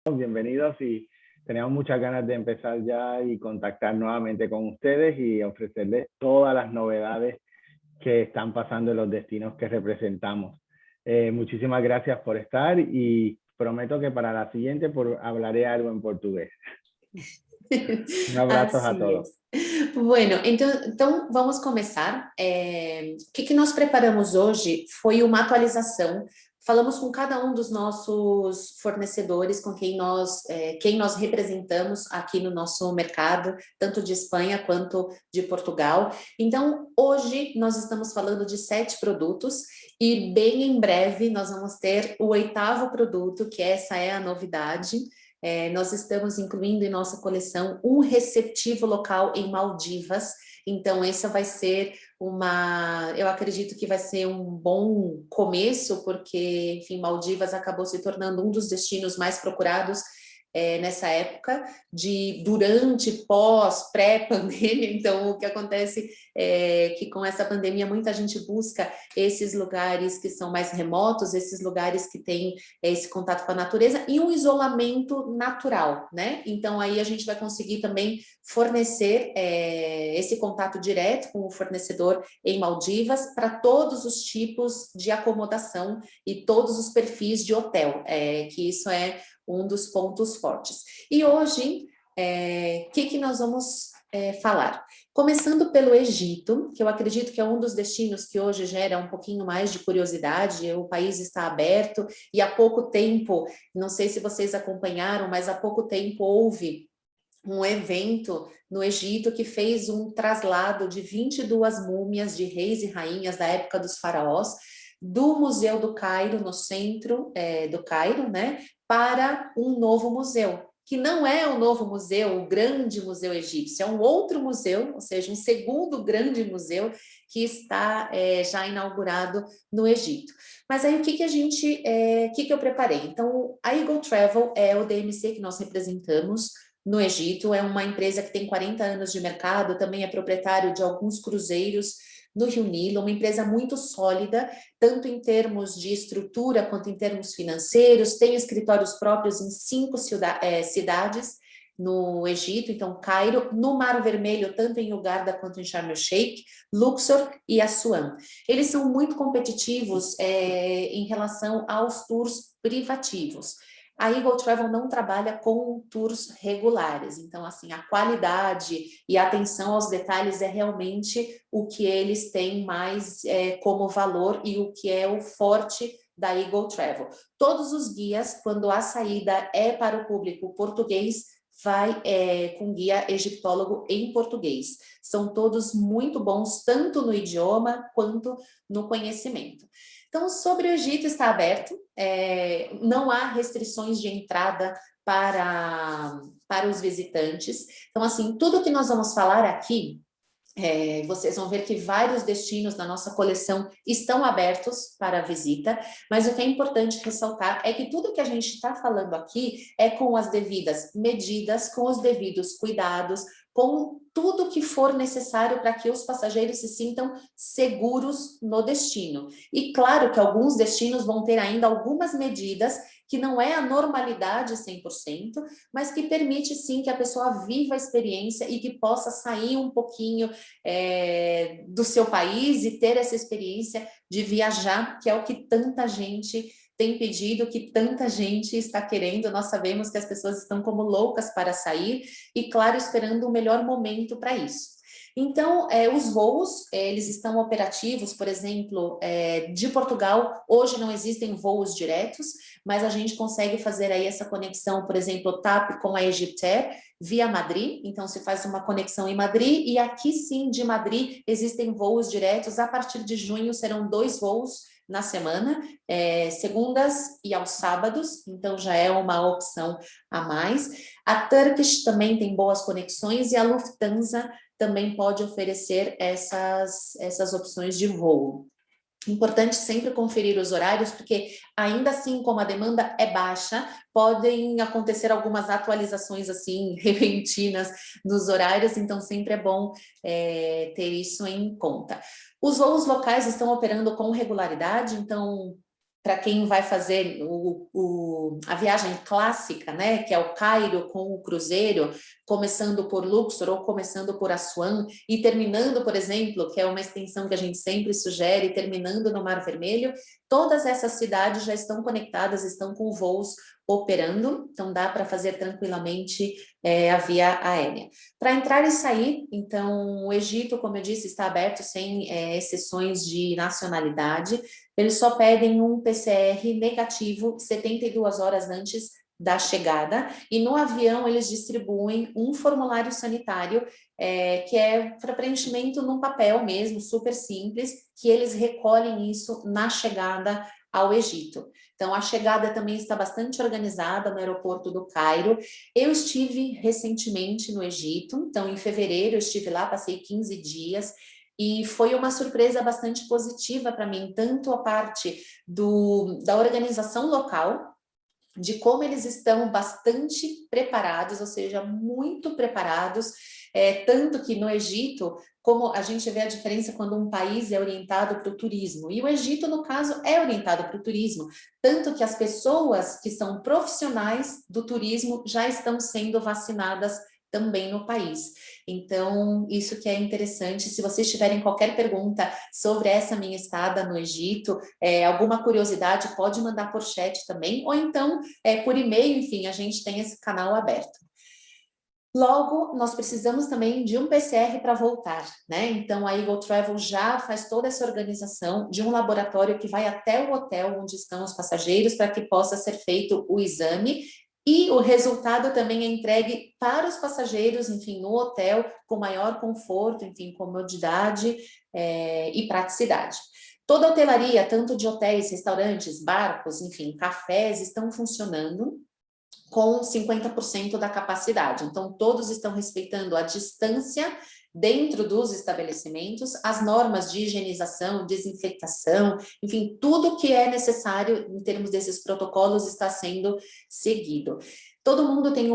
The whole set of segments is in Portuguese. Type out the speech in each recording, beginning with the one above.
bienvenidos y tenemos muchas ganas de empezar ya y contactar nuevamente con ustedes y ofrecerles todas las novedades que están pasando en los destinos que representamos. Muchísimas gracias por estar y prometo que para la siguiente hablaré algo en portugués. Um abraço a Assim todos. é. Bueno, então vamos começar. O que nós preparamos hoje foi uma atualização. Falamos com cada um dos nossos fornecedores, com quem nós representamos aqui no nosso mercado, tanto de Espanha quanto de Portugal. Então, hoje nós estamos falando de 7 produtos e bem em breve nós vamos ter o 8º produto, que essa é a novidade. Nós estamos incluindo em nossa coleção um receptivo local em Maldivas, então essa vai ser eu acredito que vai ser um bom começo, porque, enfim, Maldivas acabou se tornando um dos destinos mais procurados nessa época, durante, pós, pré-pandemia. Então, o que acontece é que com essa pandemia muita gente busca esses lugares que são mais remotos, esses lugares que têm esse contato com a natureza e um isolamento natural, né? Então, aí a gente vai conseguir também fornecer esse contato direto com o fornecedor em Maldivas para todos os tipos de acomodação e todos os perfis de hotel, que isso é um dos pontos fortes. E hoje, que nós vamos falar? Começando pelo Egito, que eu acredito que é um dos destinos que hoje gera um pouquinho mais de curiosidade. O país está aberto e há pouco tempo, não sei se vocês acompanharam, mas há pouco tempo houve um evento no Egito que fez um traslado de 22 múmias de reis e rainhas da época dos faraós, do Museu do Cairo, no centro do Cairo, né, para um novo museu, que não é o novo museu, o grande museu egípcio, é um outro museu, ou seja, um segundo grande museu que está já inaugurado no Egito. Mas aí o que eu preparei? Então, a Eagle Travel é o DMC que nós representamos no Egito, é uma empresa que tem 40 anos de mercado, também é proprietário de alguns cruzeiros no Rio Nilo, uma empresa muito sólida, tanto em termos de estrutura quanto em termos financeiros, tem escritórios próprios em 5 cidades no Egito, então Cairo, no Mar Vermelho, tanto em Hurghada quanto em Sharm el-Sheikh, Luxor e Assuan. Eles são muito competitivos em relação aos tours privativos. A Eagle Travel não trabalha com tours regulares, então, assim, a qualidade e a atenção aos detalhes é realmente o que eles têm mais como valor e o que é o forte da Eagle Travel. Todos os guias, quando a saída é para o público português, vai com guia egiptólogo em português. São todos muito bons, tanto no idioma quanto no conhecimento. Então, sobre o Egito, está aberto, não há restrições de entrada para os visitantes. Então, assim, tudo que nós vamos falar aqui, vocês vão ver que vários destinos da nossa coleção estão abertos para visita, mas o que é importante ressaltar é que tudo que a gente está falando aqui é com as devidas medidas, com os devidos cuidados, com tudo que for necessário para que os passageiros se sintam seguros no destino. E claro que alguns destinos vão ter ainda algumas medidas que não é a normalidade 100%, mas que permite sim que a pessoa viva a experiência e que possa sair um pouquinho do seu país e ter essa experiência de viajar, que é o que tanta gente tem pedido, que tanta gente está querendo. Nós sabemos que as pessoas estão como loucas para sair e, claro, esperando o melhor momento para isso. Então, os voos, eles estão operativos, por exemplo, de Portugal, hoje não existem voos diretos, mas a gente consegue fazer aí essa conexão, por exemplo, TAP com a Egyptair, via Madrid, então se faz uma conexão em Madrid, e aqui sim, de Madrid, existem voos diretos. A partir de junho serão 2 voos na semana, segundas e aos sábados, então já é uma opção a mais. A Turkish também tem boas conexões e a Lufthansa também pode oferecer essas opções de voo. Importante sempre conferir os horários, porque ainda assim, como a demanda é baixa, podem acontecer algumas atualizações assim repentinas nos horários, então sempre é bom ter isso em conta. Os voos locais estão operando com regularidade, então para quem vai fazer a viagem clássica, né, que é o Cairo com o cruzeiro, começando por Luxor ou começando por Assuã e terminando, por exemplo, que é uma extensão que a gente sempre sugere, terminando no Mar Vermelho, todas essas cidades já estão conectadas, estão com voos operando, então dá para fazer tranquilamente a via aérea. Para entrar e sair, então o Egito, como eu disse, está aberto sem exceções de nacionalidade, eles só pedem um PCR negativo 72 horas antes da chegada, e no avião eles distribuem um formulário sanitário que é para preenchimento num papel mesmo, super simples, que eles recolhem isso na chegada ao Egito. Então, a chegada também está bastante organizada no aeroporto do Cairo. Eu estive recentemente no Egito, então em fevereiro eu estive lá, passei 15 dias, e foi uma surpresa bastante positiva para mim, tanto a parte da organização local, de como eles estão bastante preparados, ou seja, muito preparados, tanto que no Egito, como a gente vê a diferença quando um país é orientado para o turismo, e o Egito, no caso, é orientado para o turismo, tanto que as pessoas que são profissionais do turismo já estão sendo vacinadas também no país. Então, isso que é interessante. Se vocês tiverem qualquer pergunta sobre essa minha estada no Egito, alguma curiosidade, pode mandar por chat também, ou então por e-mail, enfim, a gente tem esse canal aberto. Logo, nós precisamos também de um PCR para voltar, né? Então, a Eagle Travel já faz toda essa organização de um laboratório que vai até o hotel onde estão os passageiros para que possa ser feito o exame e o resultado também é entregue para os passageiros, enfim, no hotel, com maior conforto, enfim, comodidade e praticidade. Toda a hotelaria, tanto de hotéis, restaurantes, barcos, enfim, cafés, estão funcionando com 50% da capacidade. Então, todos estão respeitando a distância dentro dos estabelecimentos, as normas de higienização, desinfectação, enfim, tudo que é necessário em termos desses protocolos está sendo seguido. Todo mundo tem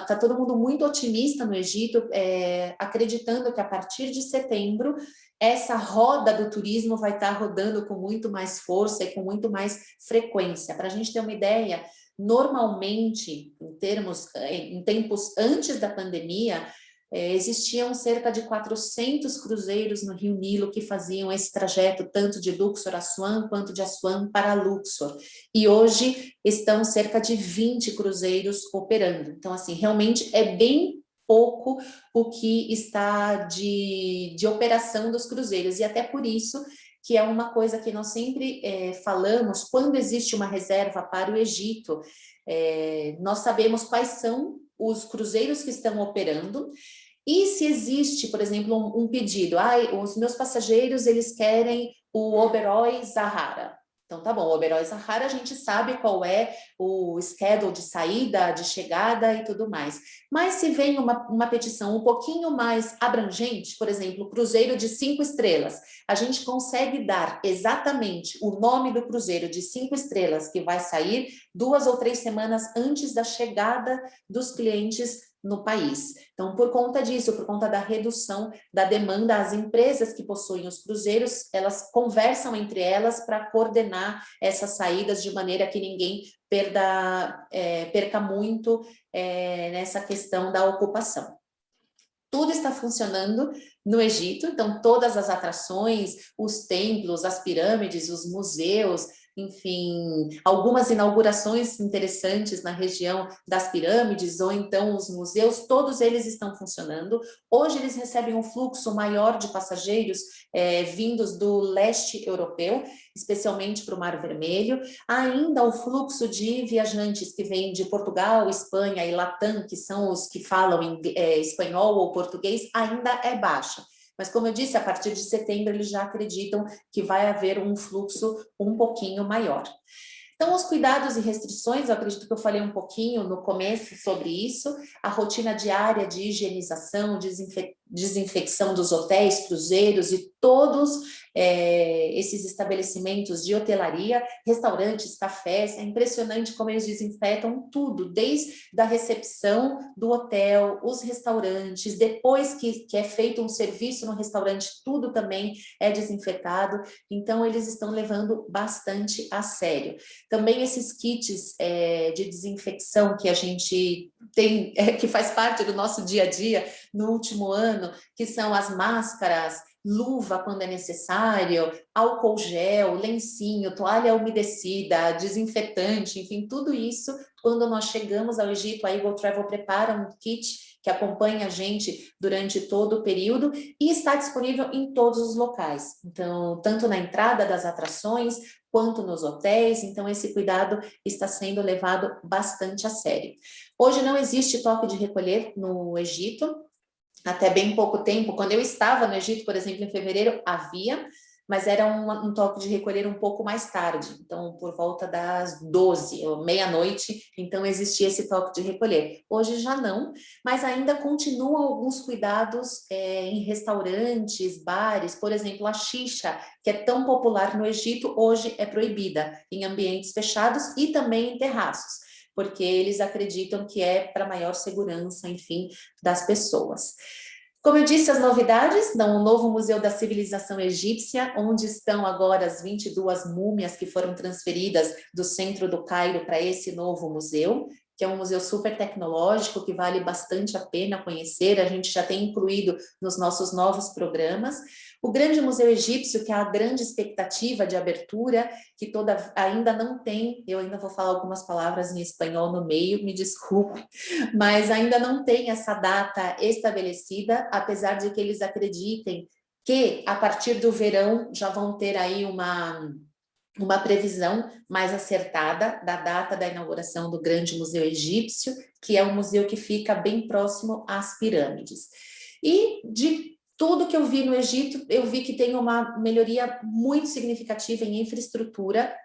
tá todo mundo muito otimista no Egito, acreditando que a partir de setembro essa roda do turismo vai estar rodando com muito mais força e com muito mais frequência. Para a gente ter uma ideia, normalmente, em tempos antes da pandemia, existiam cerca de 400 cruzeiros no Rio Nilo que faziam esse trajeto tanto de Luxor a Assuã quanto de Assuã para Luxor. E hoje estão cerca de 20 cruzeiros operando. Então, assim, realmente é bem pouco o que está de operação dos cruzeiros. E até por isso que é uma coisa que nós sempre falamos, quando existe uma reserva para o Egito, nós sabemos quais são os cruzeiros que estão operando, e se existe, por exemplo, um pedido, os meus passageiros, eles querem o Oberoi Zahara. Então, tá bom, o Oberoi Zahara, a gente sabe qual é o schedule de saída, de chegada e tudo mais. Mas se vem uma petição um pouquinho mais abrangente, por exemplo, cruzeiro de 5 estrelas, a gente consegue dar exatamente o nome do cruzeiro de 5 estrelas que vai sair 2 ou 3 semanas antes da chegada dos clientes no país. Então, por conta disso, por conta da redução da demanda, as empresas que possuem os cruzeiros, elas conversam entre elas para coordenar essas saídas de maneira que ninguém perca muito nessa questão da ocupação. Tudo está funcionando no Egito, então todas as atrações, os templos, as pirâmides, os museus, enfim, algumas inaugurações interessantes na região das pirâmides, ou então os museus, todos eles estão funcionando. Hoje eles recebem um fluxo maior de passageiros vindos do leste europeu, especialmente para o Mar Vermelho. Ainda o fluxo de viajantes que vêm de Portugal, Espanha e Latam, que são os que falam espanhol ou português, ainda é baixa. Mas, como eu disse, a partir de setembro eles já acreditam que vai haver um fluxo um pouquinho maior. Então, os cuidados e restrições, eu acredito que eu falei um pouquinho no começo sobre isso, a rotina diária de higienização, desinfecção dos hotéis, cruzeiros e todos esses estabelecimentos de hotelaria, restaurantes, cafés. É impressionante como eles desinfetam tudo, desde a recepção do hotel, os restaurantes, depois que é feito um serviço no restaurante, tudo também é desinfetado. Então, eles estão levando bastante a sério. Também esses kits de desinfecção que a gente tem, que faz parte do nosso dia a dia no último ano, que são as máscaras, luva quando é necessário, álcool gel, lencinho, toalha umedecida, desinfetante, enfim, tudo isso, quando nós chegamos ao Egito, a Eagle Travel prepara um kit que acompanha a gente durante todo o período e está disponível em todos os locais. Então, tanto na entrada das atrações, quanto nos hotéis, então esse cuidado está sendo levado bastante a sério. Hoje não existe toque de recolher no Egito, até bem pouco tempo. Quando eu estava no Egito, por exemplo, em fevereiro, havia, mas era um toque de recolher um pouco mais tarde, então por volta das 12 ou meia-noite, então existia esse toque de recolher. Hoje já não, mas ainda continuam alguns cuidados em restaurantes, bares, por exemplo, a xixa, que é tão popular no Egito, hoje é proibida em ambientes fechados e também em terraços, porque eles acreditam que é para maior segurança, enfim, das pessoas. Como eu disse, as novidades, o novo Museu da Civilização Egípcia, onde estão agora as 22 múmias que foram transferidas do centro do Cairo para esse novo museu, que é um museu super tecnológico, que vale bastante a pena conhecer, a gente já tem incluído nos nossos novos programas. O Grande Museu Egípcio, que é a grande expectativa de abertura, que ainda não tem, eu ainda vou falar algumas palavras em espanhol no meio, me desculpe, mas ainda não tem essa data estabelecida, apesar de que eles acreditem que a partir do verão já vão ter aí uma previsão mais acertada da data da inauguração do Grande Museu Egípcio, que é um museu que fica bem próximo às pirâmides. E de tudo que eu vi no Egito, eu vi que tem uma melhoria muito significativa em infraestrutura,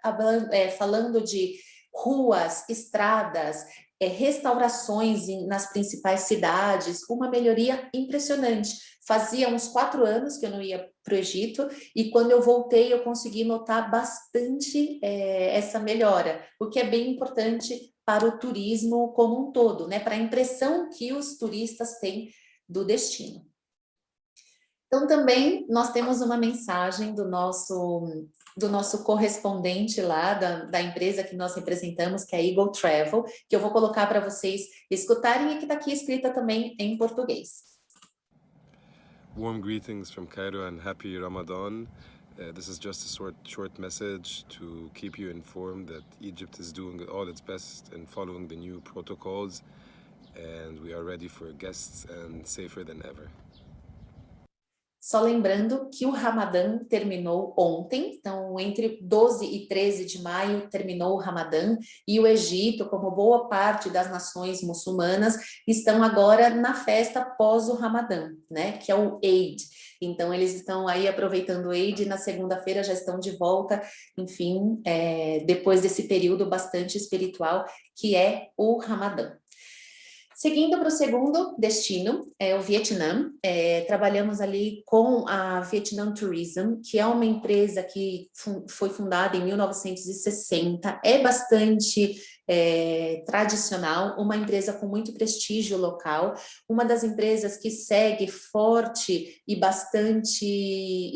falando de ruas, estradas, restaurações nas principais cidades, uma melhoria impressionante. Fazia uns 4 anos que eu não ia para o Egito, e quando eu voltei eu consegui notar bastante essa melhora, o que é bem importante para o turismo como um todo, né? Para a impressão que os turistas têm do destino. Então, também nós temos uma mensagem do nosso correspondente lá, da empresa que nós representamos, que é a Eagle Travel, que eu vou colocar para vocês escutarem e que está aqui escrita também em português. Warm greetings from Cairo and happy Ramadan. This is just a short message to keep you informed that Egypt is doing all its best in following the new protocols, and we are ready for guests and safer than ever. Só lembrando que o Ramadã terminou ontem, então entre 12 e 13 de maio terminou o Ramadã, e o Egito, como boa parte das nações muçulmanas, estão agora na festa pós o Ramadã, né, que é o Eid. Então eles estão aí aproveitando o Eid, e na segunda-feira já estão de volta, enfim, depois desse período bastante espiritual que é o Ramadã. Seguindo para o segundo destino, o Vietnã, trabalhamos ali com a Vietnam Tourism, que é uma empresa que foi fundada em 1960, é bastante tradicional, uma empresa com muito prestígio local, uma das empresas que segue forte e bastante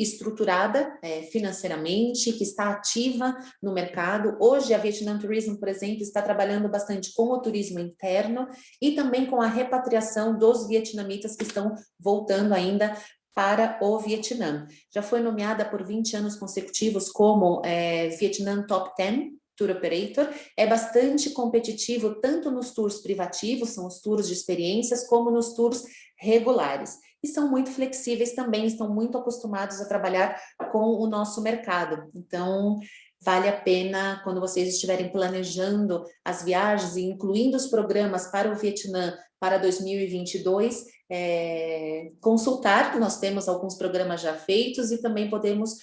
estruturada financeiramente, que está ativa no mercado. Hoje a Vietnam Tourism, por exemplo, está trabalhando bastante com o turismo interno e também com a repatriação dos vietnamitas que estão voltando ainda para o Vietnã. Já foi nomeada por 20 anos consecutivos como Vietnam Top 10 Tour Operator, é bastante competitivo tanto nos tours privativos, são os tours de experiências, como nos tours regulares. E são muito flexíveis também, estão muito acostumados a trabalhar com o nosso mercado. Então, vale a pena, quando vocês estiverem planejando as viagens e incluindo os programas para o Vietnã para 2022, consultar, que nós temos alguns programas já feitos e também podemos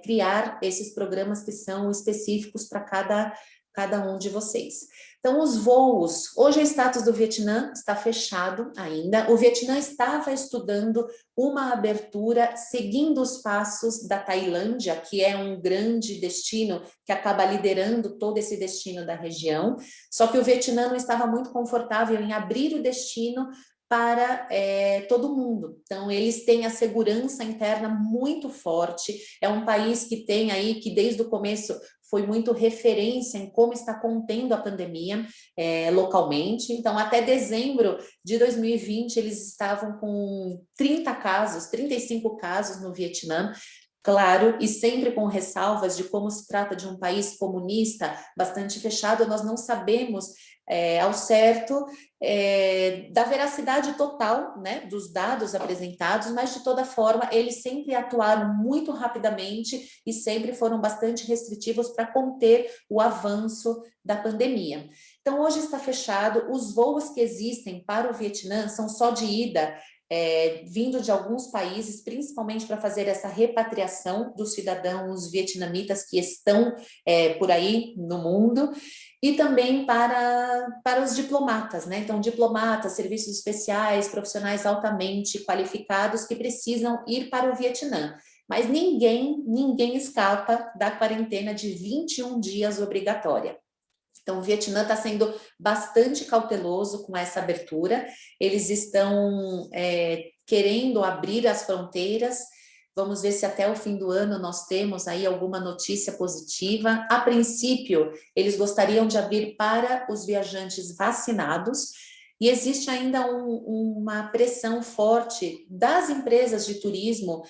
criar esses programas que são específicos para cada um de vocês. Então, os voos, hoje o status do Vietnã está fechado ainda. O Vietnã estava estudando uma abertura seguindo os passos da Tailândia, que é um grande destino que acaba liderando todo esse destino da região. Só que o Vietnã não estava muito confortável em abrir o destino para todo mundo. Então, eles têm a segurança interna muito forte. É um país que tem aí, que desde o começo foi muito referência em como está contendo a pandemia localmente. Então, até dezembro de 2020, eles estavam com 30 casos, 35 casos no Vietnã. Claro, e sempre com ressalvas de como se trata de um país comunista, bastante fechado, nós não sabemos ao certo da veracidade total, né, dos dados apresentados, mas de toda forma eles sempre atuaram muito rapidamente e sempre foram bastante restritivos para conter o avanço da pandemia. Então hoje está fechado, os voos que existem para o Vietnã são só de ida, vindo de alguns países, principalmente para fazer essa repatriação dos cidadãos vietnamitas que estão por aí no mundo, e também para os diplomatas, né? Então, diplomatas, serviços especiais, profissionais altamente qualificados que precisam ir para o Vietnã. Mas ninguém escapa da quarentena de 21 dias obrigatória. Então, o Vietnã está sendo bastante cauteloso com essa abertura, eles estão querendo abrir as fronteiras. Vamos ver se até o fim do ano nós temos aí alguma notícia positiva. A princípio, eles gostariam de abrir para os viajantes vacinados, e existe ainda uma pressão forte das empresas de turismo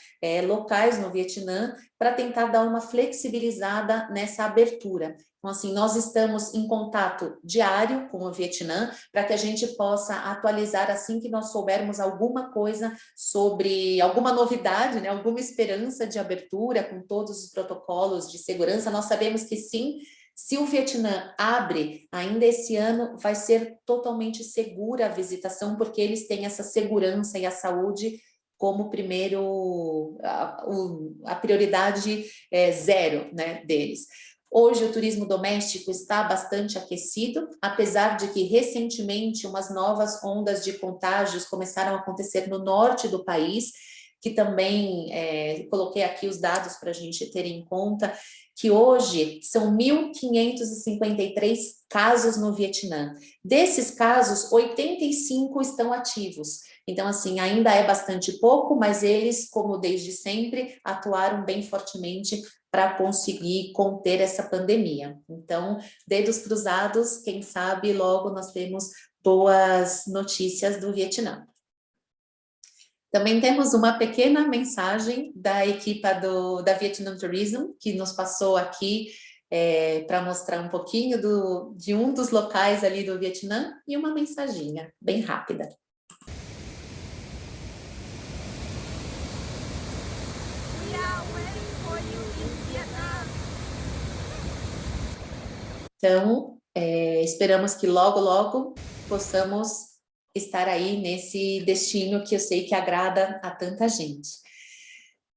locais no Vietnã para tentar dar uma flexibilizada nessa abertura. Então, assim, nós estamos em contato diário com o Vietnã para que a gente possa atualizar assim que nós soubermos alguma coisa sobre alguma novidade, né, alguma esperança de abertura com todos os protocolos de segurança. Nós sabemos que sim, se o Vietnã abre ainda esse ano, vai ser totalmente segura a visitação, porque eles têm essa segurança e a saúde como primeiro, a prioridade zero, né, deles. Hoje o turismo doméstico está bastante aquecido, apesar de que recentemente umas novas ondas de contágios começaram a acontecer no norte do país, que também coloquei aqui os dados para a gente ter em conta, que hoje são 1.553 casos no Vietnã. Desses casos, 85 estão ativos. Então, assim, ainda é bastante pouco, mas eles, como desde sempre, atuaram bem fortemente para conseguir conter essa pandemia. Então, dedos cruzados, quem sabe logo nós temos boas notícias do Vietnã. Também temos uma pequena mensagem da equipa da Vietnam Tourism, que nos passou aqui para mostrar um pouquinho de um dos locais ali do Vietnã, e uma mensaginha bem rápida. Então, esperamos que logo, logo possamos estar aí nesse destino que eu sei que agrada a tanta gente.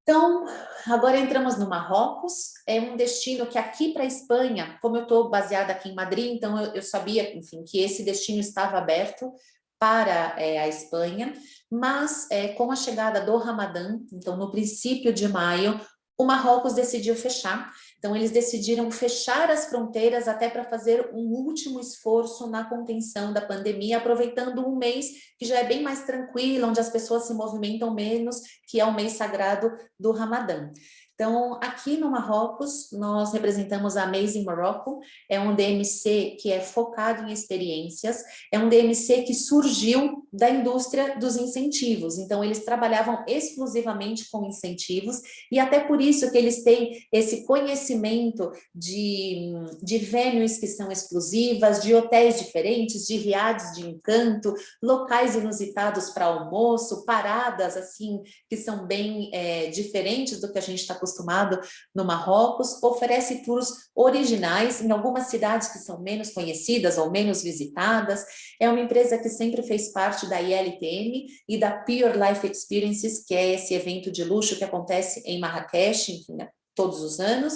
Então, agora entramos no Marrocos, é um destino que aqui para a Espanha, como eu estou baseada aqui em Madrid, então eu sabia, enfim, que esse destino estava aberto para a Espanha, mas com a chegada do Ramadã, então no princípio de maio, o Marrocos decidiu fechar. Então, eles decidiram fechar as fronteiras até para fazer um último esforço na contenção da pandemia, aproveitando um mês que já é bem mais tranquilo, onde as pessoas se movimentam menos, que é o mês sagrado do Ramadã. Então, aqui no Marrocos, nós representamos a Amazing Morocco, é um DMC que é focado em experiências, é um DMC que surgiu da indústria dos incentivos, então eles trabalhavam exclusivamente com incentivos, e até por isso que eles têm esse conhecimento de venues que são exclusivas, de hotéis diferentes, de riads de encanto, locais inusitados para almoço, paradas assim, que são bem diferentes do que a gente está acostumado no Marrocos, oferece tours originais em algumas cidades que são menos conhecidas ou menos visitadas. É uma empresa que sempre fez parte da ILTM e da Pure Life Experiences, que é esse evento de luxo que acontece em Marrakech, enfim, todos os anos.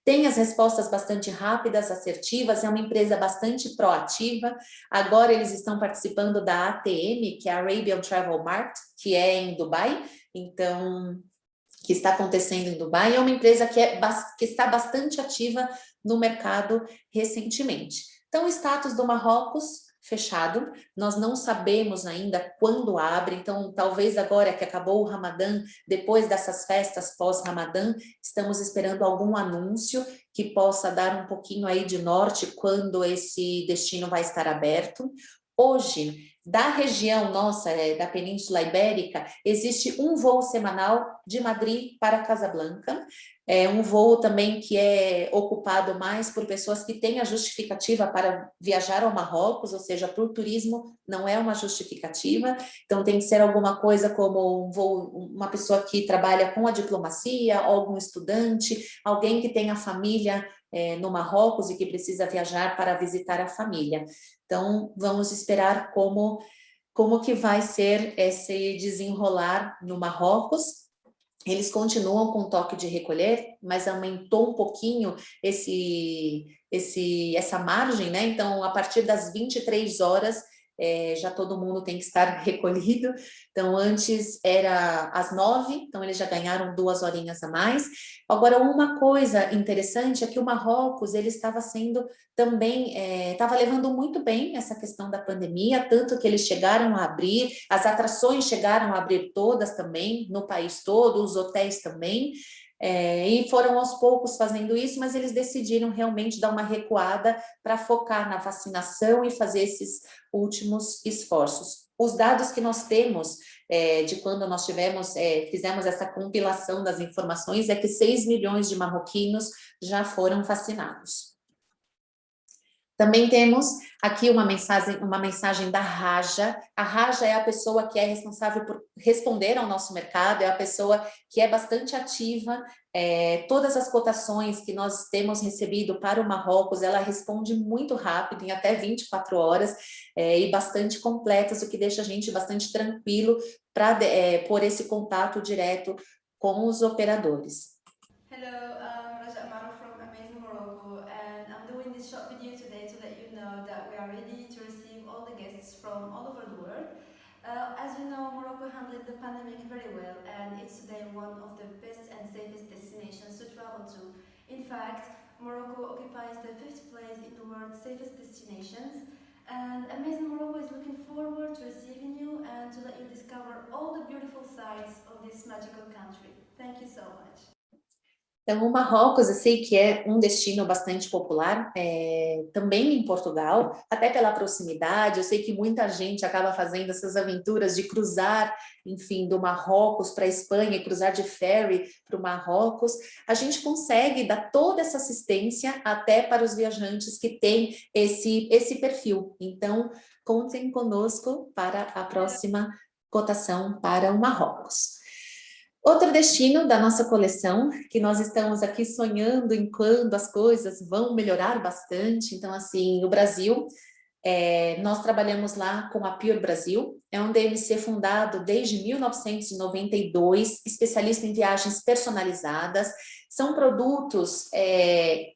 tem as respostas bastante rápidas, assertivas, é uma empresa bastante proativa. Agora eles estão participando da ATM, que é a Arabian Travel Mart, que é em Dubai, então, que está acontecendo em Dubai, é uma empresa que está bastante ativa no mercado recentemente. Então, o status do Marrocos, fechado, nós não sabemos ainda quando abre, então talvez agora que acabou o Ramadã, depois dessas festas pós-Ramadã, estamos esperando algum anúncio que possa dar um pouquinho aí de norte quando esse destino vai estar aberto. Hoje, da região nossa, da Península Ibérica, existe um voo semanal de Madrid para Casablanca, é um voo também que é ocupado mais por pessoas que têm a justificativa para viajar ao Marrocos, ou seja, para o turismo não é uma justificativa, então tem que ser alguma coisa como um voo, uma pessoa que trabalha com a diplomacia, algum estudante, alguém que tenha família no Marrocos e que precisa viajar para visitar a família. Então, vamos esperar como que vai ser esse desenrolar no Marrocos. Eles continuam com o toque de recolher, mas aumentou um pouquinho essa margem, né? Então, a partir das 23 horas, já todo mundo tem que estar recolhido. Então, antes era às 9, então eles já ganharam 2 horinhas a mais. Agora, uma coisa interessante é que o Marrocos, ele estava sendo também, estava levando muito bem essa questão da pandemia, tanto que eles chegaram a abrir, as atrações chegaram a abrir todas também, no país todo, os hotéis também, e foram aos poucos fazendo isso, mas eles decidiram realmente dar uma recuada para focar na vacinação e fazer esses últimos esforços. Os dados que nós temos de quando nós fizemos essa compilação das informações é que 6 milhões de marroquinos já foram vacinados. Também temos aqui uma mensagem da Raja. A Raja é a pessoa que é responsável por responder ao nosso mercado, é a pessoa que é bastante ativa. Todas as cotações que nós temos recebido para o Marrocos, ela responde muito rápido, em até 24 horas, e bastante completas, o que deixa a gente bastante tranquilo para por esse contato direto com os operadores. Hello, I'm Raja Amaru from Amazing Morocco, and I'm doing this short video today to let you know that we are ready to receive all the guests from all over the world. As you know, Morocco handled the pandemic very well, and it's today one of the best and safest destinations to travel to. In fact, Morocco occupies the 5th place in the world's safest destinations, and Amazing Morocco is looking forward to receiving you and to let you discover all the beautiful sides of this magical country. Thank you so much. Então, o Marrocos, eu sei que é um destino bastante popular, também em Portugal, até pela proximidade. Eu sei que muita gente acaba fazendo essas aventuras de cruzar, enfim, do Marrocos para a Espanha e cruzar de ferry para o Marrocos. A gente consegue dar toda essa assistência até para os viajantes que têm esse perfil. Então, contem conosco para a próxima cotação para o Marrocos. Outro destino da nossa coleção, que nós estamos aqui sonhando em quando as coisas vão melhorar bastante. Então, assim, o Brasil, nós trabalhamos lá com a Pure Brasil, é um DMC fundado desde 1992, especialista em viagens personalizadas. São produtos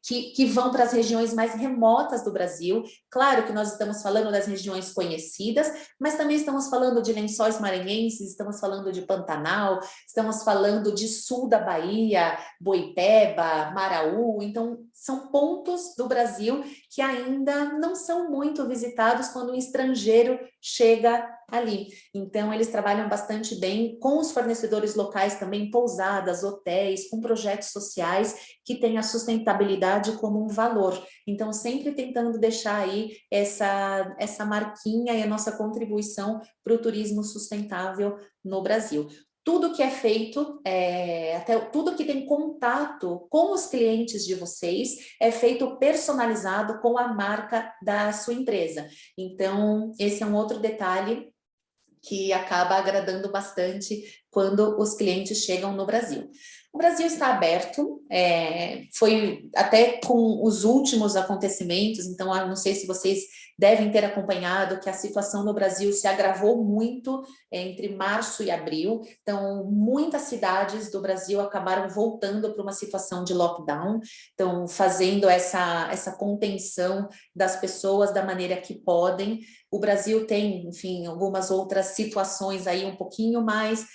que vão para as regiões mais remotas do Brasil. Claro que nós estamos falando das regiões conhecidas, mas também estamos falando de Lençóis Maranhenses, estamos falando de Pantanal, estamos falando de sul da Bahia, Boipeba, Maraú. Então, são pontos do Brasil que ainda não são muito visitados quando um estrangeiro chega ali. Então, eles trabalham bastante bem com os fornecedores locais também, pousadas, hotéis, com projetos sociais que têm a sustentabilidade como um valor. Então, sempre tentando deixar aí essa marquinha e a nossa contribuição para o turismo sustentável no Brasil. Tudo que é feito, até tudo que tem contato com os clientes de vocês, é feito personalizado com a marca da sua empresa. Então, esse é um outro detalhe que acaba agradando bastante quando os clientes chegam no Brasil. O Brasil está aberto, foi até com os últimos acontecimentos, então eu não sei se vocês devem ter acompanhado que a situação no Brasil se agravou muito entre março e abril, então muitas cidades do Brasil acabaram voltando para uma situação de lockdown, então fazendo essa contenção das pessoas da maneira que podem. O Brasil tem, enfim, algumas outras situações aí um pouquinho mais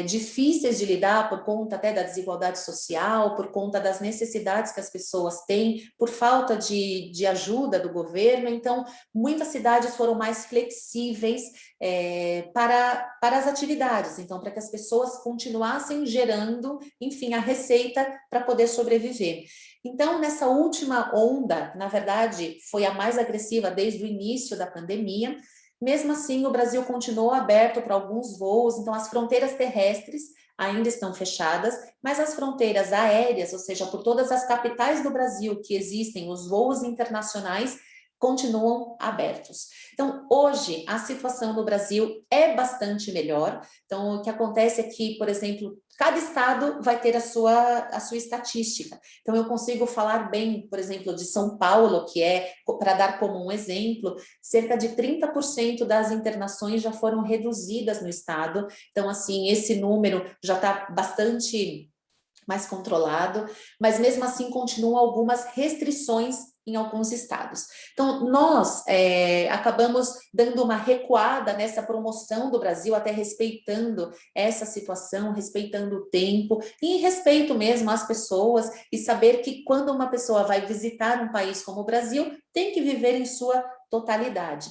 difíceis de lidar por conta até da desigualdade social, por conta das necessidades que as pessoas têm, por falta de ajuda do governo. Então, muitas cidades foram mais flexíveis para as atividades, então, para que as pessoas continuassem gerando, enfim, a receita para poder sobreviver. Então, nessa última onda, na verdade, foi a mais agressiva desde o início da pandemia. Mesmo assim, o Brasil continuou aberto para alguns voos, então as fronteiras terrestres ainda estão fechadas, mas as fronteiras aéreas, ou seja, por todas as capitais do Brasil que existem, os voos internacionais, continuam abertos. Então, hoje, a situação no Brasil é bastante melhor. Então, o que acontece é que, por exemplo, cada estado vai ter a sua estatística. Então, eu consigo falar bem, por exemplo, de São Paulo, que para dar como um exemplo, cerca de 30% das internações já foram reduzidas no estado. Então, assim, esse número já está bastante mais controlado, mas mesmo assim continuam algumas restrições em alguns estados. Então, nós acabamos dando uma recuada nessa promoção do Brasil, até respeitando essa situação, respeitando o tempo, e respeito mesmo às pessoas, e saber que quando uma pessoa vai visitar um país como o Brasil, tem que viver em sua totalidade.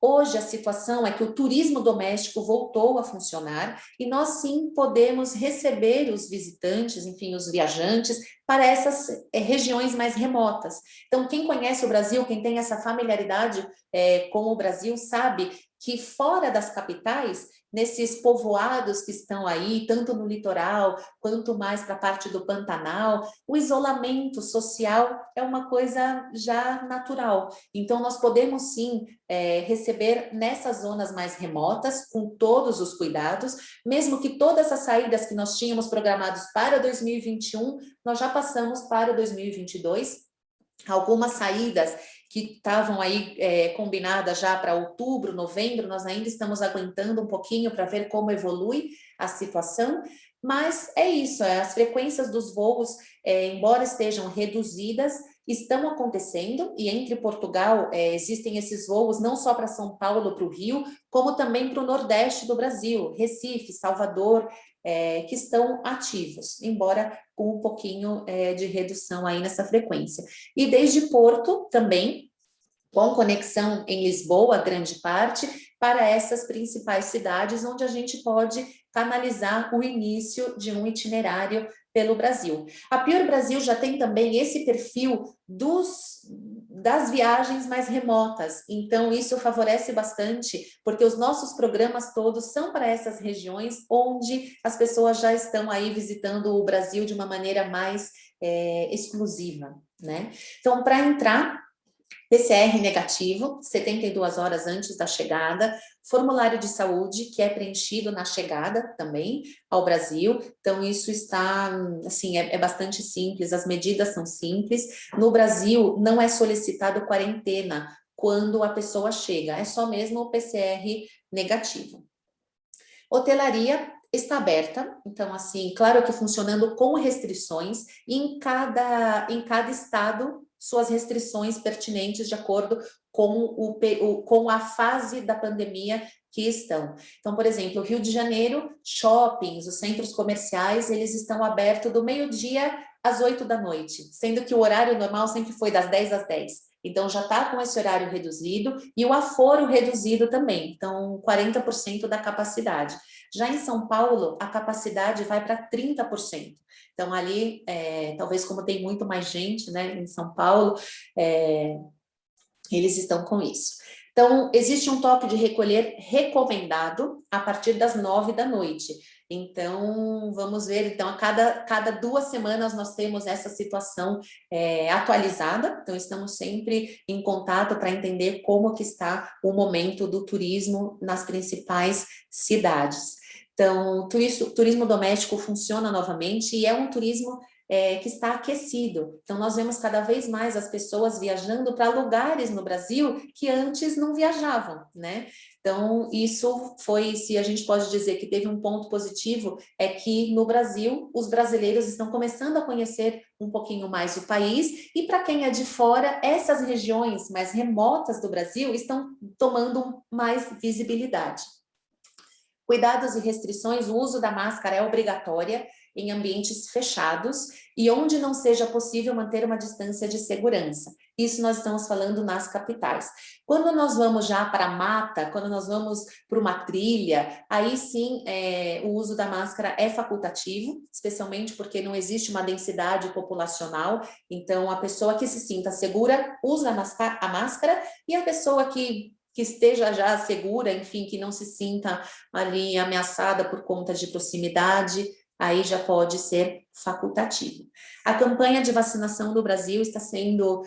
Hoje a situação é que o turismo doméstico voltou a funcionar e nós sim podemos receber os visitantes, enfim, os viajantes, para essas regiões mais remotas. Então, quem conhece o Brasil, quem tem essa familiaridade com o Brasil, sabe que fora das capitais, nesses povoados que estão aí, tanto no litoral, quanto mais para a parte do Pantanal, o isolamento social é uma coisa já natural. Então, nós podemos sim receber nessas zonas mais remotas, com todos os cuidados, mesmo que todas as saídas que nós tínhamos programados para 2021, nós já passamos para 2022, algumas saídas que estavam aí combinadas já para outubro, novembro, nós ainda estamos aguentando um pouquinho para ver como evolui a situação, mas é isso, as frequências dos voos, embora estejam reduzidas, estão acontecendo, e entre Portugal existem esses voos não só para São Paulo, para o Rio, como também para o Nordeste do Brasil, Recife, Salvador, que estão ativos, embora com um pouquinho de redução aí nessa frequência. E desde Porto também, com conexão em Lisboa, grande parte, para essas principais cidades, onde a gente pode canalizar o início de um itinerário pelo Brasil. A Pior Brasil já tem também esse perfil das viagens mais remotas, então isso favorece bastante, porque os nossos programas todos são para essas regiões onde as pessoas já estão aí visitando o Brasil de uma maneira mais exclusiva, né? Então, para entrar, PCR negativo, 72 horas antes da chegada, formulário de saúde, que é preenchido na chegada também ao Brasil, então isso está, assim, é bastante simples, as medidas são simples. No Brasil, não é solicitado quarentena quando a pessoa chega, é só mesmo o PCR negativo. Hotelaria está aberta, então, assim, claro que funcionando com restrições, e em cada estado, suas restrições pertinentes de acordo com a fase da pandemia que estão. Então, por exemplo, Rio de Janeiro, shoppings, os centros comerciais, eles estão abertos do meio-dia às 8 da noite, sendo que o horário normal sempre foi das 10 às 10. Então, já está com esse horário reduzido e o aforo reduzido também, então 40% da capacidade. Já em São Paulo, a capacidade vai para 30%. Então, ali, talvez como tem muito mais gente, né, em São Paulo, eles estão com isso. Então, existe um toque de recolher recomendado a partir das 9 da noite. Então, vamos ver, então, a cada 2 semanas nós temos essa situação atualizada, então estamos sempre em contato para entender como que está o momento do turismo nas principais cidades. Então, turismo doméstico funciona novamente e é um turismo que está aquecido. Então, nós vemos cada vez mais as pessoas viajando para lugares no Brasil que antes não viajavam, né? Então, isso foi, se a gente pode dizer que teve um ponto positivo, é que no Brasil, os brasileiros estão começando a conhecer um pouquinho mais o país, e para quem é de fora, essas regiões mais remotas do Brasil estão tomando mais visibilidade. Cuidados e restrições, o uso da máscara é obrigatória em ambientes fechados e onde não seja possível manter uma distância de segurança. Isso nós estamos falando nas capitais. Quando nós vamos já para a mata, quando nós vamos para uma trilha, aí sim o uso da máscara é facultativo, especialmente porque não existe uma densidade populacional, então a pessoa que se sinta segura usa a máscara, e a pessoa que esteja já segura, enfim, que não se sinta ali ameaçada por conta de proximidade, aí já pode ser facultativo. A campanha de vacinação no Brasil está sendo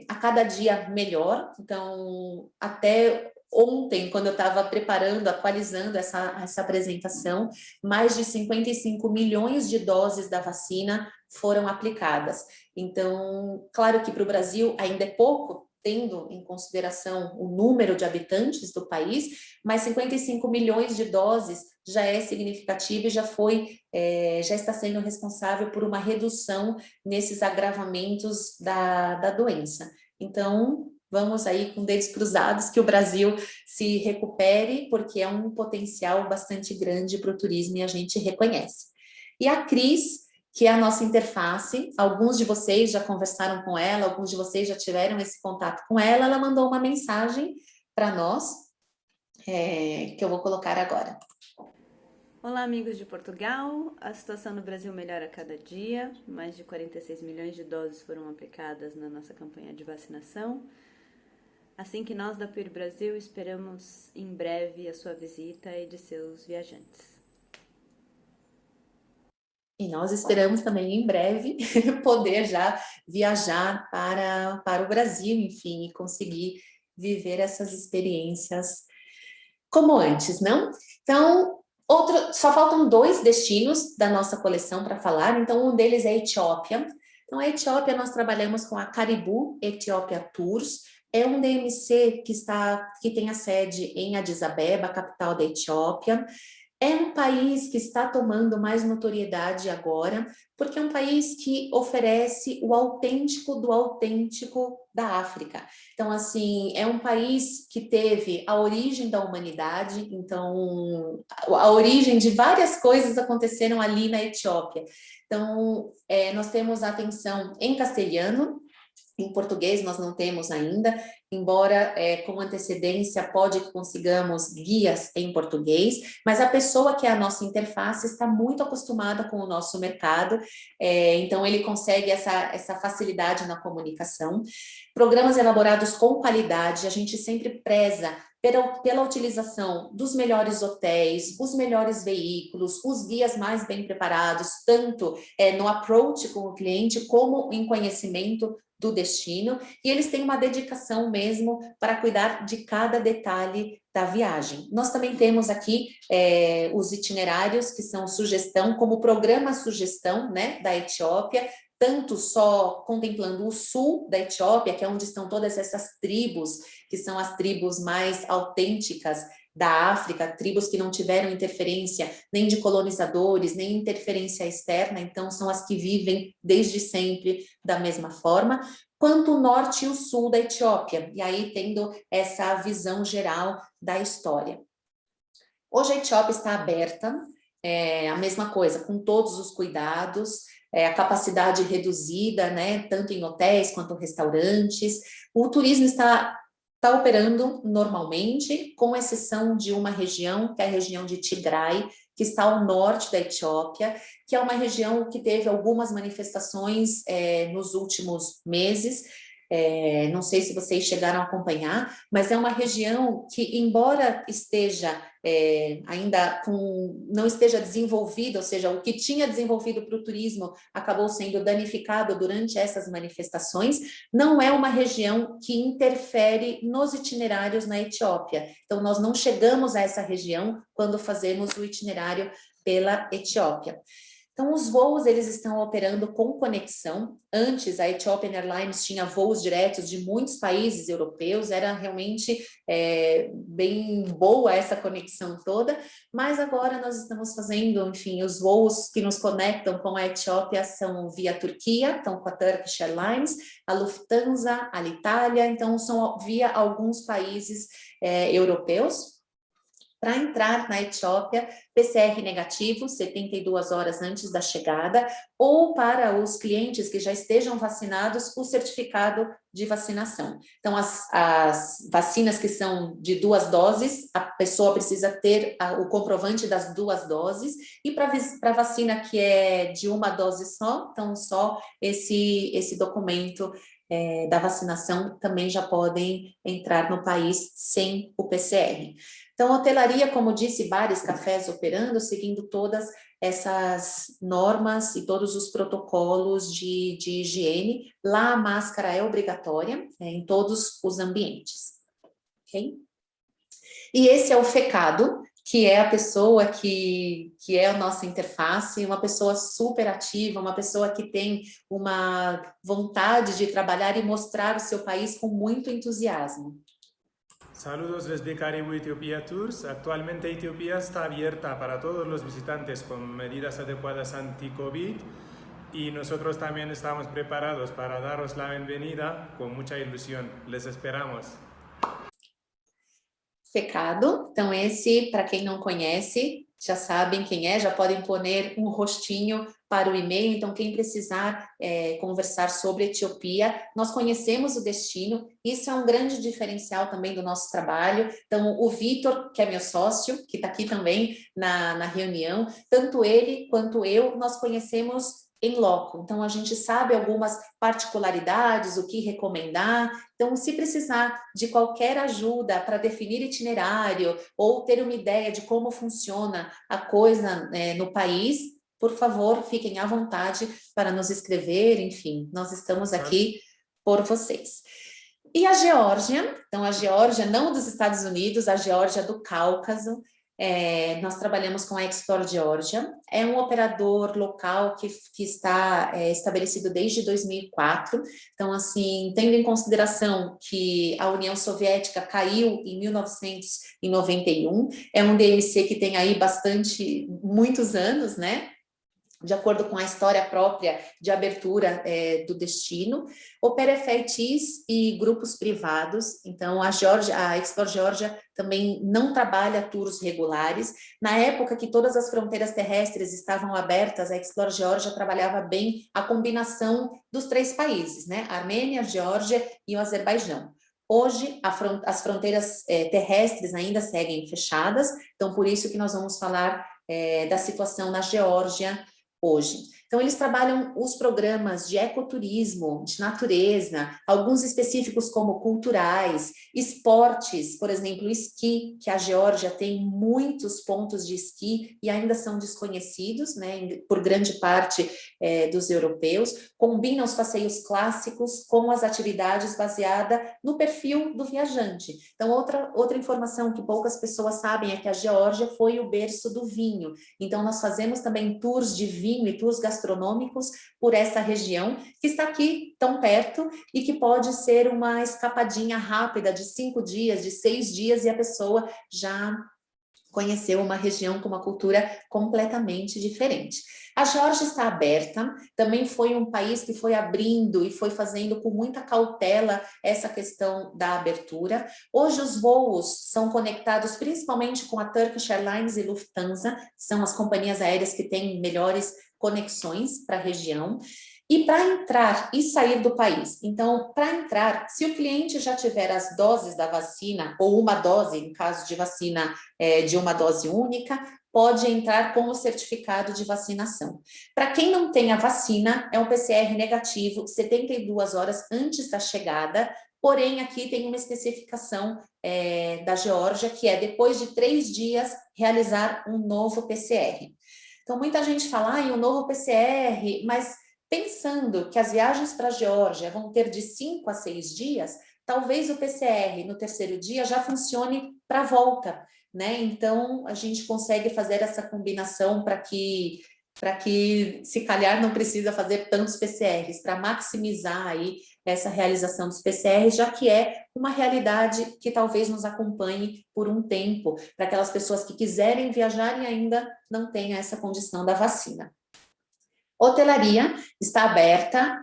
a cada dia melhor, então até ontem, quando eu estava preparando, atualizando essa apresentação, mais de 55 milhões de doses da vacina foram aplicadas. Então, claro que para o Brasil ainda é pouco, tendo em consideração o número de habitantes do país, mas 55 milhões de doses já é significativo e já está sendo responsável por uma redução nesses agravamentos da doença. Então, vamos aí com dedos cruzados que o Brasil se recupere, porque é um potencial bastante grande para o turismo e a gente reconhece. E a Cris, que é a nossa interface, alguns de vocês já conversaram com ela, alguns de vocês já tiveram esse contato com ela, ela mandou uma mensagem para nós, que eu vou colocar agora. Olá, amigos de Portugal. A situação no Brasil melhora a cada dia. Mais de 46 milhões de doses foram aplicadas na nossa campanha de vacinação. Assim que nós da PUR Brasil esperamos em breve a sua visita e de seus viajantes. E nós esperamos também em breve poder já viajar para o Brasil, enfim, e conseguir viver essas experiências como antes, não? Então, só faltam 2 destinos da nossa coleção para falar, então um deles é a Etiópia. Então, a Etiópia, nós trabalhamos com a Caribou Ethiopia Tours, é um DMC que tem a sede em Addis Abeba, capital da Etiópia. É um país que está tomando mais notoriedade agora, porque é um país que oferece o autêntico do autêntico da África. Então, assim, é um país que teve a origem da humanidade, então, a origem de várias coisas aconteceram ali na Etiópia. Então, nós temos a atenção em castelhano, em português nós não temos ainda, embora com antecedência pode que consigamos guias em português, mas a pessoa que é a nossa interface está muito acostumada com o nosso mercado, então ele consegue essa facilidade na comunicação. Programas elaborados com qualidade, a gente sempre preza pela utilização dos melhores hotéis, os melhores veículos, os guias mais bem preparados, tanto no approach com o cliente, como em conhecimento do destino, e eles têm uma dedicação mesmo para cuidar de cada detalhe da viagem. Nós também temos aqui os itinerários que são sugestão, como programa sugestão, né, da Etiópia, tanto só contemplando o sul da Etiópia, que é onde estão todas essas tribos, que são as tribos mais autênticas da África, tribos que não tiveram interferência nem de colonizadores, nem interferência externa, então são as que vivem desde sempre da mesma forma, quanto o norte e o sul da Etiópia, e aí tendo essa visão geral da história. Hoje a Etiópia está aberta, a mesma coisa, com todos os cuidados, a capacidade reduzida, né, tanto em hotéis quanto restaurantes, o turismo está operando normalmente, com exceção de uma região, que é a região de Tigray, que está ao norte da Etiópia, que é uma região que teve algumas manifestações nos últimos meses, não sei se vocês chegaram a acompanhar, mas é uma região que, embora esteja ainda não esteja desenvolvida, ou seja, o que tinha desenvolvido para o turismo acabou sendo danificado durante essas manifestações, não é uma região que interfere nos itinerários na Etiópia. Então, nós não chegamos a essa região quando fazemos o itinerário pela Etiópia. Então, os voos, eles estão operando com conexão. Antes, a Ethiopian Airlines tinha voos diretos de muitos países europeus, era realmente bem boa essa conexão toda, mas agora nós estamos fazendo, enfim, os voos que nos conectam com a Etiópia são via Turquia, então com a Turkish Airlines, a Lufthansa, a Alitalia, então são via alguns países europeus. Para entrar na Etiópia, PCR negativo, 72 horas antes da chegada, ou para os clientes que já estejam vacinados, o certificado de vacinação. Então, as vacinas que são de 2 doses, a pessoa precisa ter o comprovante das 2 doses, e para a vacina que é de 1 dose só, então só esse documento da vacinação também já podem entrar no país sem o PCR. Então, hotelaria, como disse, bares, cafés operando, seguindo todas essas normas e todos os protocolos de higiene. Lá a máscara é obrigatória em todos os ambientes. Ok? E esse é o FECADO, que é a pessoa que é a nossa interface, uma pessoa super ativa, uma pessoa que tem uma vontade de trabalhar e mostrar o seu país com muito entusiasmo. Saludos desde Caribou Etiopía Tours. Actualmente Etiopía está abierta para todos los visitantes con medidas adecuadas anti-COVID y nosotros también estamos preparados para daros la bienvenida con mucha ilusión. Les esperamos. FECADO, então esse, para quem não conhece, já sabem quem é, já podem pôr um rostinho para o e-mail, então quem precisar conversar sobre Etiópia, nós conhecemos o destino, isso é um grande diferencial também do nosso trabalho. Então o Vitor, que é meu sócio, que está aqui também na reunião, tanto ele quanto eu, nós conhecemos em loco, então a gente sabe algumas particularidades, o que recomendar. Então, se precisar de qualquer ajuda para definir itinerário ou ter uma ideia de como funciona a coisa no país, por favor, fiquem à vontade para nos escrever, enfim, nós estamos aqui por vocês. E a Geórgia, então a Geórgia não dos Estados Unidos, a Geórgia do Cáucaso, nós trabalhamos com a Explore Geórgia, é um operador local que está estabelecido desde 2004, então assim, tendo em consideração que a União Soviética caiu em 1991, é um DMC que tem aí muitos anos, né? De acordo com a história própria de abertura do destino, opera FITs e grupos privados. Então, a Explore Geórgia também não trabalha tours regulares. Na época que todas as fronteiras terrestres estavam abertas, a Explore Geórgia trabalhava bem a combinação dos 3 países, né? A Armênia, a Geórgia e o Azerbaijão. Hoje, as fronteiras terrestres ainda seguem fechadas, então por isso que nós vamos falar da situação na Geórgia hoje. Então, eles trabalham os programas de ecoturismo, de natureza, alguns específicos como culturais, esportes, por exemplo, esqui, que a Geórgia tem muitos pontos de esqui e ainda são desconhecidos, né, por grande parte dos europeus, combinam os passeios clássicos com as atividades baseadas no perfil do viajante. Então, outra informação que poucas pessoas sabem é que a Geórgia foi o berço do vinho. Então, nós fazemos também tours de vinho e tours gastronômicos por essa região, que está aqui tão perto e que pode ser uma escapadinha rápida de 5 dias, de 6 dias, e a pessoa já conheceu uma região com uma cultura completamente diferente. A Geórgia está aberta, também foi um país que foi abrindo e foi fazendo com muita cautela essa questão da abertura. Hoje os voos são conectados principalmente com a Turkish Airlines e Lufthansa, são as companhias aéreas que têm melhores conexões para a região. E para entrar e sair do país. Então, para entrar, se o cliente já tiver as doses da vacina, ou uma dose, em caso de vacina de uma dose única, pode entrar com o certificado de vacinação. Para quem não tem a vacina, é um PCR negativo 72 horas antes da chegada, porém aqui tem uma especificação da Geórgia, que é depois de 3 dias realizar um novo PCR. Então, muita gente fala, um novo PCR, mas pensando que as viagens para a Geórgia vão ter de 5 a 6 dias, talvez o PCR no terceiro dia já funcione para a volta, né? Então, a gente consegue fazer essa combinação para que, se calhar, não precisa fazer tantos PCRs, para maximizar aí essa realização dos PCRs, já que é uma realidade que talvez nos acompanhe por um tempo, para aquelas pessoas que quiserem viajar e ainda não tenham essa condição da vacina. Hotelaria está aberta,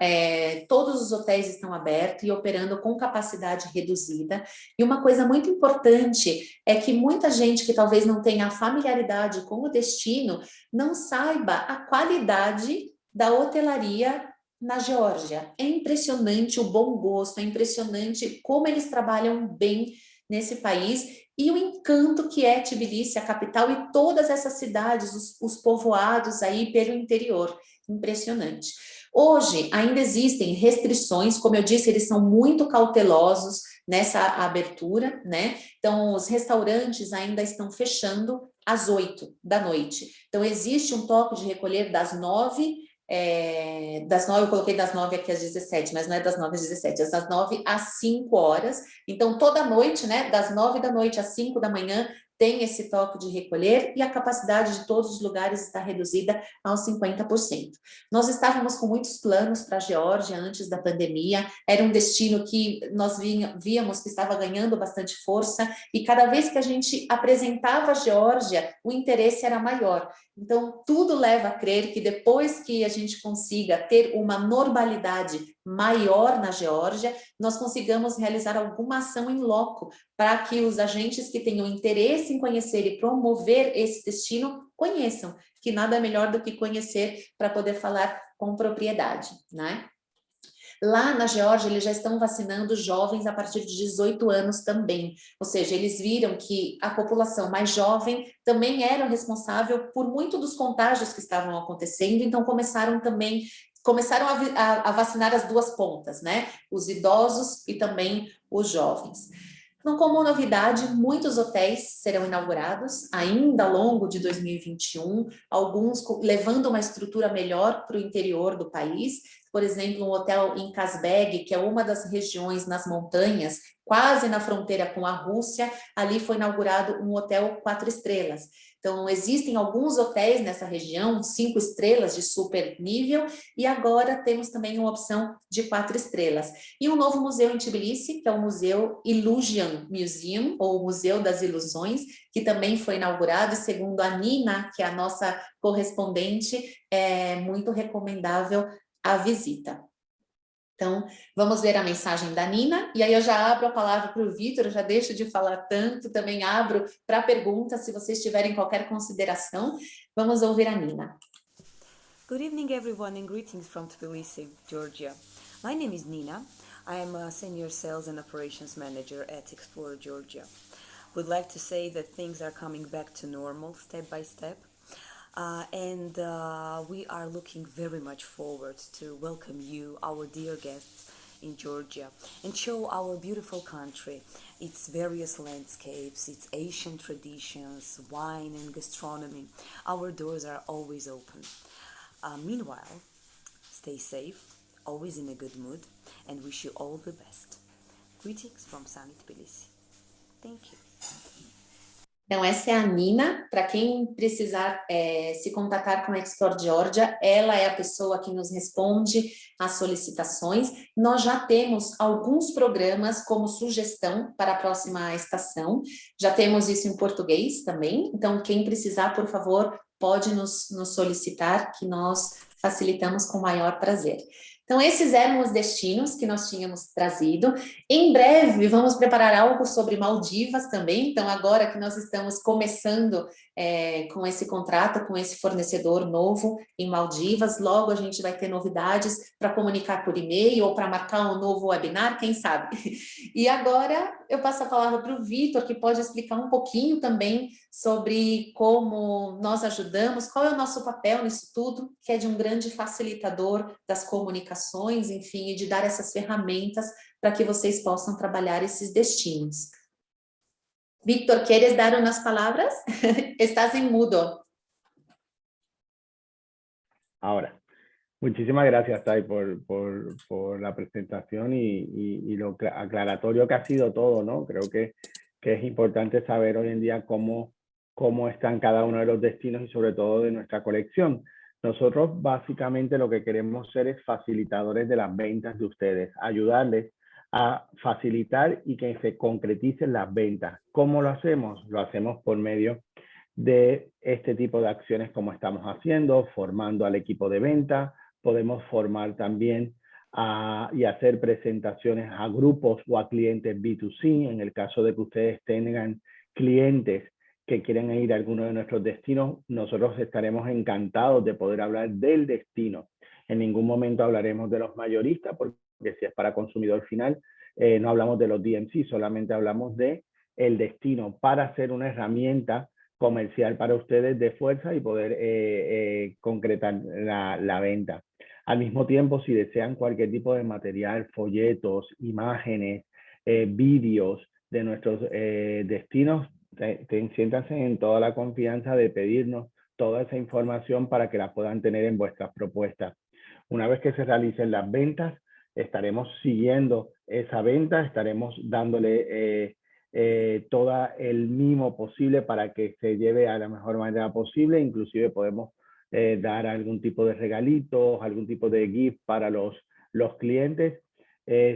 todos os hotéis estão abertos e operando com capacidade reduzida. E uma coisa muito importante é que muita gente que talvez não tenha familiaridade com o destino não saiba a qualidade da hotelaria na Geórgia. É impressionante o bom gosto, é impressionante como eles trabalham bem nesse país e o encanto que é Tbilisi, a capital, e todas essas cidades, os povoados aí pelo interior. Impressionante. Hoje ainda existem restrições, como eu disse, eles são muito cautelosos nessa abertura, né? Então, os restaurantes ainda estão fechando às 8 da noite. Então, existe um toque de recolher das 9, eu coloquei das 9 aqui às 17, mas não é das 9 às 17, é das 9 às 5 horas. Então, toda noite, né, das 9 da noite às 5 da manhã, tem esse toque de recolher e a capacidade de todos os lugares está reduzida aos 50%. Nós estávamos com muitos planos para a Geórgia antes da pandemia, era um destino que nós víamos que estava ganhando bastante força e cada vez que a gente apresentava a Geórgia, o interesse era maior. Então, tudo leva a crer que depois que a gente consiga ter uma normalidade maior na Geórgia, nós consigamos realizar alguma ação em loco para que os agentes que tenham interesse em conhecer e promover esse destino conheçam, que nada melhor do que conhecer para poder falar com propriedade, né? Lá na Geórgia, eles já estão vacinando jovens a partir de 18 anos também, ou seja, eles viram que a população mais jovem também era responsável por muito dos contágios que estavam acontecendo, então começaram a vacinar as duas pontas, né? Os idosos e também os jovens. Então, como novidade, muitos hotéis serão inaugurados ainda ao longo de 2021, alguns levando uma estrutura melhor para o interior do país. Por exemplo, um hotel em Kazbeg, que é uma das regiões nas montanhas, quase na fronteira com a Rússia, ali foi inaugurado um hotel 4 estrelas. Então, existem alguns hotéis nessa região, 5 estrelas de super nível, e agora temos também uma opção de 4 estrelas. E um novo museu em Tbilisi, que é o Museu Illusion Museum, ou Museu das Ilusões, que também foi inaugurado, e segundo a Nina, que é a nossa correspondente, é muito recomendável a visita. Então, vamos ver a mensagem da Nina, e aí eu já abro a palavra para o Vitor, eu já deixo de falar tanto, também abro para perguntas, se vocês tiverem qualquer consideração. Vamos ouvir a Nina. Good evening everyone and greetings from Tbilisi, Georgia. My name is Nina. I am a Senior Sales and Operations Manager at Explore Georgia. Would like to say that things are coming back to normal step by step. We are looking very much forward to welcome you, our dear guests, in Georgia and show our beautiful country, its various landscapes, its ancient traditions, wine and gastronomy. Our doors are always open. Meanwhile, stay safe, always in a good mood, and wish you all the best. Greetings from sunny Tbilisi. Thank you. Então, essa é a Nina. Para quem precisar se contatar com a Explore Georgia, ela é a pessoa que nos responde às solicitações. Nós já temos alguns programas como sugestão para a próxima estação. Já temos isso em português também. Então, quem precisar, por favor, pode nos solicitar, que nós facilitamos com o maior prazer. Então, esses eram os destinos que nós tínhamos trazido. Em breve, vamos preparar algo sobre Maldivas também. Então, agora que nós estamos começando com esse contrato, com esse fornecedor novo em Maldivas, logo a gente vai ter novidades para comunicar por e-mail ou para marcar um novo webinar, quem sabe. E agora eu passo a palavra para o Vitor, que pode explicar um pouquinho também sobre como nós ajudamos, qual é o nosso papel nisso tudo, que é de um grande facilitador das comunicações, enfim, e de dar essas ferramentas para que vocês possam trabalhar esses destinos. Víctor, ¿quieres dar unas palabras? Estás en mudo. Ahora, muchísimas gracias, Tai, por la presentación y lo aclaratorio que ha sido todo, ¿no? Creo que es importante saber hoy en día cómo están cada uno de los destinos y sobre todo de nuestra colección. Nosotros básicamente lo que queremos ser es facilitadores de las ventas de ustedes, ayudarles a facilitar y que se concreticen las ventas. ¿Cómo lo hacemos? Lo hacemos por medio de este tipo de acciones como estamos haciendo, formando al equipo de venta. Podemos formar también y hacer presentaciones a grupos o a clientes B2C, en el caso de que ustedes tengan clientes que quieren ir a alguno de nuestros destinos, nosotros estaremos encantados de poder hablar del destino. En ningún momento hablaremos de los mayoristas, porque si es para consumidor final, no hablamos de los DMC, solamente hablamos de el destino para ser una herramienta comercial para ustedes de fuerza y poder concretar la venta. Al mismo tiempo, si desean cualquier tipo de material, folletos, imágenes, vídeos de nuestros destinos, siéntanse en toda la confianza de pedirnos toda esa información para que la puedan tener en vuestras propuestas. Una vez que se realicen las ventas, estaremos siguiendo esa venta, estaremos dándole todo el mimo posible para que se lleve a la mejor manera posible. Inclusive podemos dar algún tipo de regalitos, algún tipo de gift para los clientes.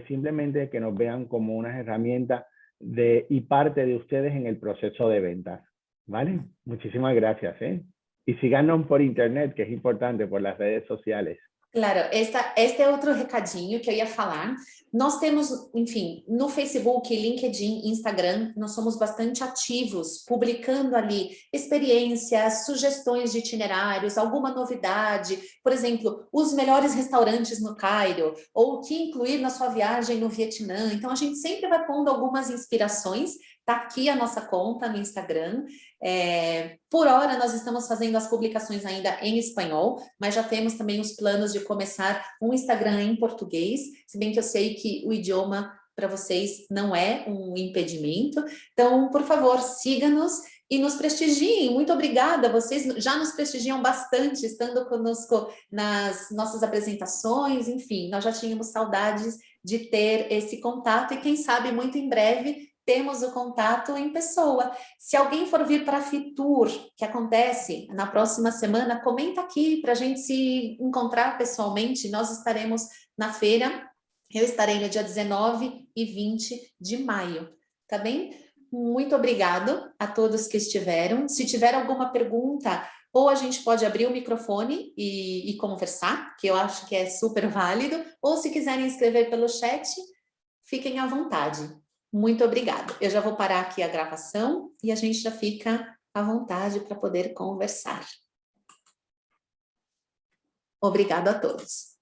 Simplemente que nos vean como unas herramientas y parte de ustedes en el proceso de ventas. ¿Vale? Muchísimas gracias. Y síganos por internet, que es importante, por las redes sociales. Claro, este é outro recadinho que eu ia falar. Nós temos, enfim, no Facebook, LinkedIn, Instagram, nós somos bastante ativos, publicando ali experiências, sugestões de itinerários, alguma novidade, por exemplo, os melhores restaurantes no Cairo, ou o que incluir na sua viagem no Vietnã. Então, a gente sempre vai pondo algumas inspirações. Tá aqui a nossa conta no Instagram. Por hora, nós estamos fazendo as publicações ainda em espanhol, mas já temos também os planos de começar um Instagram em português, se bem que eu sei que o idioma para vocês não é um impedimento. Então, por favor, siga-nos e nos prestigiem. Muito obrigada, vocês já nos prestigiam bastante, estando conosco nas nossas apresentações, enfim, nós já tínhamos saudades de ter esse contato e quem sabe muito em breve temos o contato em pessoa. Se alguém for vir para a Fitur, que acontece na próxima semana, comenta aqui para a gente se encontrar pessoalmente. Nós estaremos na feira, eu estarei no dia 19 e 20 de maio, tá bem? Muito obrigado a todos que estiveram. Se tiver alguma pergunta, ou a gente pode abrir o microfone e conversar, que eu acho que é super válido, ou se quiserem escrever pelo chat, fiquem à vontade. Muito obrigada. Eu já vou parar aqui a gravação e a gente já fica à vontade para poder conversar. Obrigada a todos.